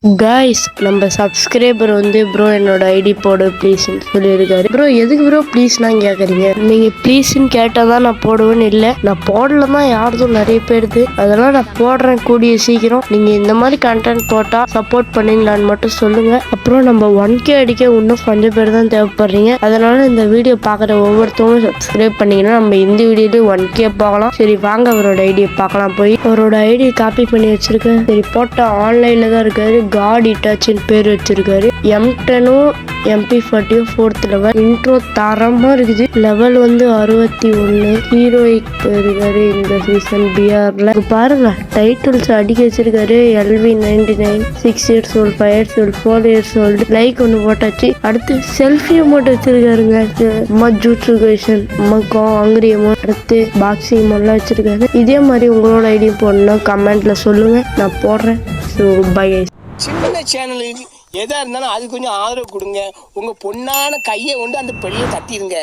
Guys நம்ம subscriber வந்து bro என்னோட ஐடி போடு ப்ளீஸ்ன்னு சொல்லியிருக்காரு. ப்ரோ எதுக்கு ப்ரோ ப்ளீஸ்னா கேட்குறீங்க? நீங்கள் ப்ளீஸ்ன்னு கேட்டால் தான் நான் போடுவேன்னு இல்லை, நான் போடலன்னா யாருதும் நிறைய பேருது, அதெல்லாம் நான் போடுறேன் கூடிய சீக்கிரம். நீங்கள் இந்த மாதிரி கண்டென்ட் போட்டால் சப்போர்ட் பண்ணீங்களான்னு மட்டும் சொல்லுங்கள். அப்புறம் நம்ம 1K அடிக்க இன்னும் கொஞ்சம் பேர் தான் தேவைப்படுறீங்க. அதனால இந்த வீடியோ பார்க்குற ஒவ்வொருத்தவங்களும் சப்ஸ்கிரைப் பண்ணீங்கன்னா நம்ம இந்த வீடியோலேயும் 1K பார்க்கலாம். சரி வாங்க அவரோட ஐடியை பார்க்கலாம். போய் அவரோட ஐடி காப்பி பண்ணி வச்சிருக்கேன். சரி போட்டால் ஆன்லைனில் தான் இருக்காரு. காட் இட்டாச்சின்னு பேர் வச்சிருக்காரு. M10 MP40 4th level. Intro தரமா இருக்குது. லெவல் வந்து 61. ஹீரோயிக் போயிருக்காரு இந்த சீசன் பிஆர்ல. பாருங்க டைட்டில்ஸ் அடிக்க வச்சிருக்காரு. LV99 6 years old 5 years old 4 years old. Like ஒன்று போட்டாச்சு. அடுத்து செல்ஃபியை மட்டும் வச்சிருக்காருங்க. ஜூட்சு கைஷன் அங்கிரியமோ அடுத்து பாக்ஸிங் எல்லாம் வச்சிருக்காரு. இதே மாதிரி உங்களோட ஐடி போடணும் கமெண்ட்ல சொல்லுங்க, நான் போடுறேன். So bye. சின்ன சேனலுக்கு எதா இருந்தாலும் அது கொஞ்சம் ஆதரவு கொடுங்க. உங்க பொண்ணான கையை கொண்டு அந்த பெரிய தட்டிடுங்க.